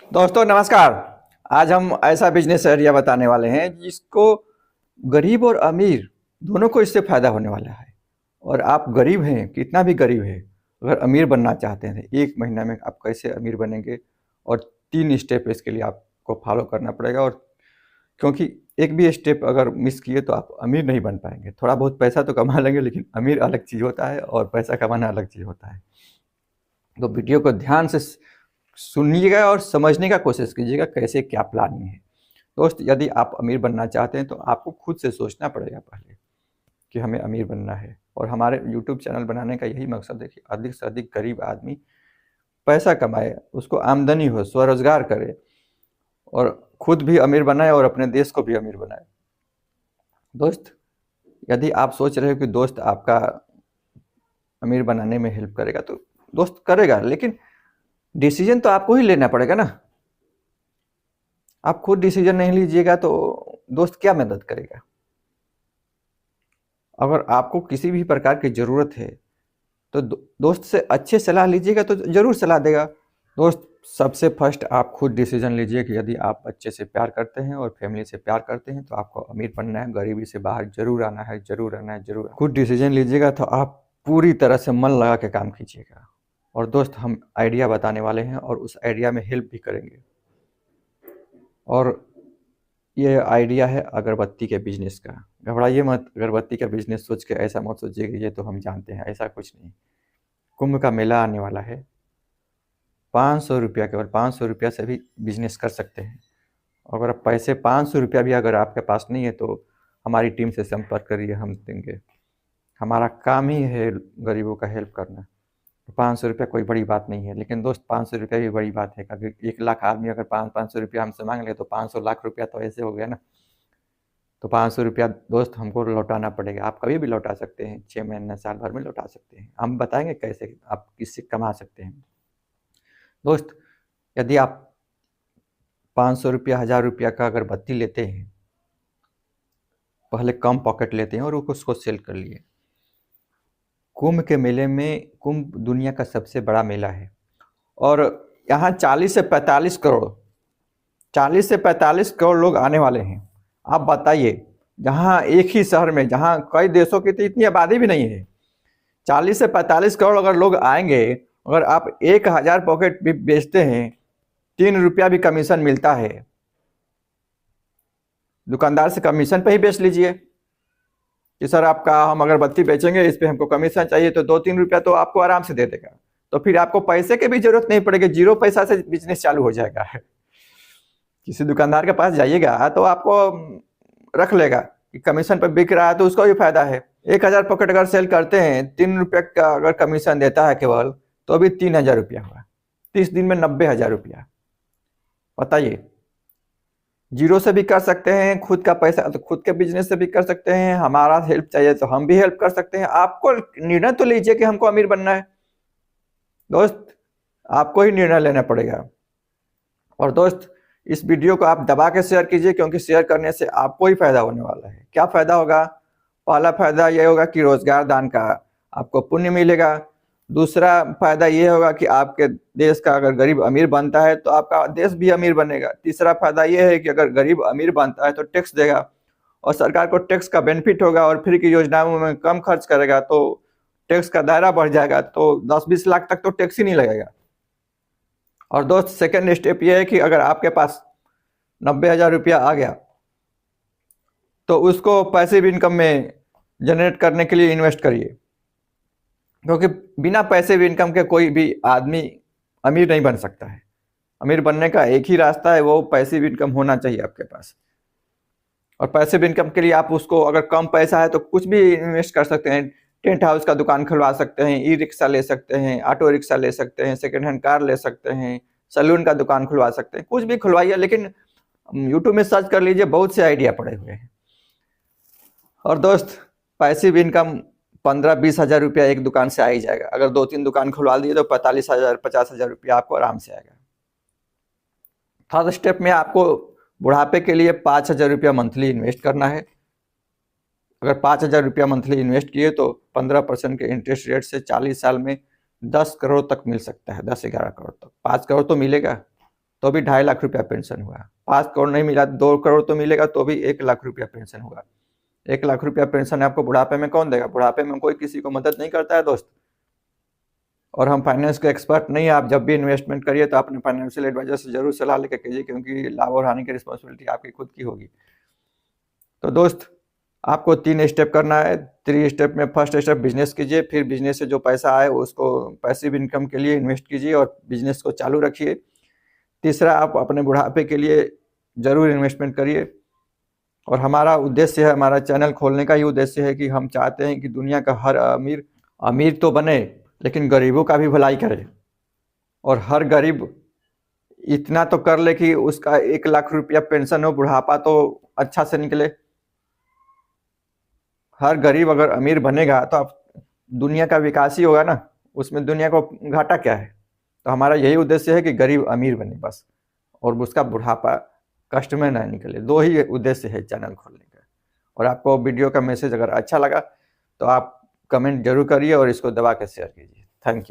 दोस्तों नमस्कार। आज हम ऐसा बिजनेस आइडिया बताने वाले हैं जिसको गरीब और अमीर दोनों को इससे फायदा होने वाला है। और आप गरीब हैं, कितना भी गरीब है, अगर अमीर बनना चाहते हैं 1 महीना में आप कैसे अमीर बनेंगे। और 3 स्टेप इसके लिए आपको फॉलो करना पड़ेगा। और क्योंकि एक भी स्टेप अगर मिस किए तो आप अमीर नहीं बन पाएंगे। थोड़ा बहुत पैसा तो कमा लेंगे, लेकिन अमीर अलग चीज़ होता है और पैसा कमाना अलग चीज़ होता है। तो वीडियो को ध्यान से सुनिएगा और समझने का कोशिश कीजिएगा कैसे क्या प्लानिंग है। दोस्त, यदि आप अमीर बनना चाहते हैं तो आपको खुद से सोचना पड़ेगा पहले कि हमें अमीर बनना है। और हमारे यूट्यूब चैनल बनाने का यही मकसद है कि अधिक से अधिक गरीब आदमी पैसा कमाए, उसको आमदनी हो, स्वरोजगार करे और खुद भी अमीर बनाए और अपने देश को भी अमीर बनाए। दोस्त, यदि आप सोच रहे हो कि दोस्त आपका अमीर बनाने में हेल्प करेगा तो दोस्त करेगा, लेकिन डिसीजन तो आपको ही लेना पड़ेगा ना। आप खुद डिसीजन नहीं लीजिएगा तो दोस्त क्या मदद करेगा। अगर आपको किसी भी प्रकार की ज़रूरत है तो दोस्त से अच्छे सलाह लीजिएगा तो ज़रूर सलाह देगा। दोस्त, सबसे फर्स्ट आप खुद डिसीजन लीजिए कि यदि आप बच्चे से प्यार करते हैं और फैमिली से प्यार करते हैं तो आपको अमीर बनना है, गरीबी से बाहर जरूर आना है, जरूर आना है, जरूर। खुद डिसीजन लीजिएगा तो आप पूरी तरह से मन लगा के काम कीजिएगा। और दोस्त, हम आइडिया बताने वाले हैं और उस आइडिया में हेल्प भी करेंगे। और ये आइडिया है अगरबत्ती के बिजनेस का। घबराइए मत, अगरबत्ती का बिजनेस सोच के ऐसा मत सोचिए कि ये तो हम जानते हैं, ऐसा कुछ नहीं। कुंभ का मेला आने वाला है, 500 रुपया, केवल 500 रुपया से भी बिजनेस कर सकते हैं। अगर आप पैसे 500 रुपया भी अगर आपके पास नहीं है तो हमारी टीम से संपर्क करिए, हम देंगे। हमारा काम ही है गरीबों का हेल्प करना। 500 रुपया कोई बड़ी बात नहीं है, लेकिन दोस्त 500 रुपया भी बड़ी बात है। अगर 1 लाख आदमी अगर 500 रुपया हमसे मांग ले तो 500 लाख रुपया तो ऐसे हो गया ना। तो 500 रुपया दोस्त हमको लौटाना पड़ेगा। आप कभी भी लौटा सकते हैं, 6 महीने साल भर में लौटा सकते हैं। हम बताएंगे कैसे आप किससे कमा सकते हैं। दोस्त, यदि आप 500 रुपया, 1000 रुपया का अगरबत्ती लेते हैं, पहले कम पॉकेट लेते हैं और उसको सेल कर लिए। कुंभ के मेले में, कुंभ दुनिया का सबसे बड़ा मेला है और यहाँ 40 से 45 करोड़ लोग आने वाले हैं। आप बताइए, जहाँ एक ही शहर में, जहाँ कई देशों की तो इतनी आबादी भी नहीं है, 40 से 45 करोड़ अगर लोग आएंगे, अगर आप 1000 पॉकेट भी बेचते हैं, 3 रुपया भी कमीशन मिलता है। दुकानदार से कमीशन पे ही बेच लीजिए कि सर आपका हम अगरबत्ती बेचेंगे, इस पे हमको कमीशन चाहिए, तो 2-3 रुपया तो आपको आराम से दे देगा। तो फिर आपको पैसे की भी जरूरत नहीं पड़ेगी, 0 पैसा से बिजनेस चालू हो जाएगा। किसी दुकानदार के पास जाइएगा तो आपको रख लेगा कि कमीशन पर बिक रहा है तो उसको भी फायदा है। 1000 पॉकेट अगर सेल करते हैं, 3 रुपये का अगर कमीशन देता है केवल, तो अभी 3000 रुपया हुआ। 30 दिन में 90,000 रुपया। बताइए, जीरो से भी कर सकते हैं, खुद का पैसा तो खुद के बिजनेस से भी कर सकते हैं, हमारा हेल्प चाहिए तो हम भी हेल्प कर सकते हैं। आपको निर्णय तो लीजिए कि हमको अमीर बनना है। दोस्त, आपको ही निर्णय लेना पड़ेगा। और दोस्त, इस वीडियो को आप दबा के शेयर कीजिए, क्योंकि शेयर करने से आपको ही फायदा होने वाला है। क्या फायदा होगा? पहला फायदा यह होगा कि रोजगार दान का आपको पुण्य मिलेगा। दूसरा फायदा ये होगा कि आपके देश का अगर गरीब अमीर बनता है तो आपका देश भी अमीर बनेगा। तीसरा फायदा ये है कि अगर गरीब अमीर बनता है तो टैक्स देगा और सरकार को टैक्स का बेनिफिट होगा और फ्री की योजनाओं में कम खर्च करेगा तो टैक्स का दायरा बढ़ जाएगा, तो 10-20 लाख तक तो टैक्स ही नहीं लगेगा। और दोस्त, सेकेंड स्टेप ये है कि अगर आपके पास 90,000 रुपया आ गया तो उसको पैसिव इनकम में जनरेट करने के लिए इन्वेस्ट करिए, क्योंकि बिना पैसिव इनकम के कोई भी आदमी अमीर नहीं बन सकता है। अमीर बनने का एक ही रास्ता है, वो पैसिव इनकम होना चाहिए आपके पास। और पैसिव इनकम के लिए आप उसको, अगर कम पैसा है तो कुछ भी इन्वेस्ट कर सकते हैं। टेंट हाउस का दुकान खुलवा सकते हैं, ई रिक्शा ले सकते हैं, ऑटो रिक्शा ले सकते हैं, सेकेंड हैंड कार ले सकते हैं, सैलून का दुकान खुलवा सकते हैं, कुछ भी खुलवाइए। लेकिन यूट्यूब में सर्च कर लीजिए, बहुत से आइडिया पड़े हुए हैं। और दोस्त, पैसिव इनकम 15-20 हजार रुपया एक दुकान से आ ही जाएगा। अगर 2-3 दुकान खुलवा दिए तो 45,000 50,000 रुपया आपको आराम से आएगा। थर्ड स्टेप में आपको बुढ़ापे के लिए 5,000 रुपया मंथली इन्वेस्ट करना है। अगर 5,000 रुपया मंथली इन्वेस्ट किए तो 15% के इंटरेस्ट रेट से 40 साल में 10 करोड़ तक मिल सकता है, 10-11 करोड़ तक। 5 करोड़ तो मिलेगा। तो भी 2.5 लाख रुपया पेंशन हुआ। 5 करोड़ नहीं मिला, 2 करोड़ तो मिलेगा तो भी 1 लाख रुपया पेंशन होगा। 1 लाख रुपया पेंशन आपको बुढ़ापे में कौन देगा? बुढ़ापे में कोई किसी को मदद नहीं करता है दोस्त। और हम फाइनेंस के एक्सपर्ट नहीं है। आप जब भी इन्वेस्टमेंट करिए तो अपने फाइनेंशियल एडवाइजर से जरूर सलाह लेकर कीजिए, क्योंकि लाभ और हानि की रिस्पॉन्सिबिलिटी आपकी खुद की होगी। तो दोस्त, आपको 3 स्टेप करना है। 3 स्टेप में फर्स्ट स्टेप बिजनेस कीजिए, फिर बिजनेस से जो पैसा आए उसको पैसिव इनकम के लिए इन्वेस्ट कीजिए और बिजनेस को चालू रखिए। तीसरा, आप अपने बुढ़ापे के लिए जरूर इन्वेस्टमेंट करिए। और हमारा उद्देश्य है, हमारा चैनल खोलने का ही उद्देश्य है कि हम चाहते हैं कि दुनिया का हर अमीर तो बने, लेकिन गरीबों का भी भलाई करे। और हर गरीब इतना तो कर ले कि उसका 1 लाख रुपया पेंशन हो, बुढ़ापा तो अच्छा से निकले। हर गरीब अगर अमीर बनेगा तो अब दुनिया का विकास ही होगा ना, उसमें दुनिया को घाटा क्या है। तो हमारा यही उद्देश्य है कि गरीब अमीर बने बस, और उसका बुढ़ापा कष्ट में ना निकले। 2 ही उद्देश्य है चैनल खोलने का। और आपको वीडियो का मैसेज अगर अच्छा लगा तो आप कमेंट जरूर करिए और इसको दबा के शेयर कीजिए। Thank you.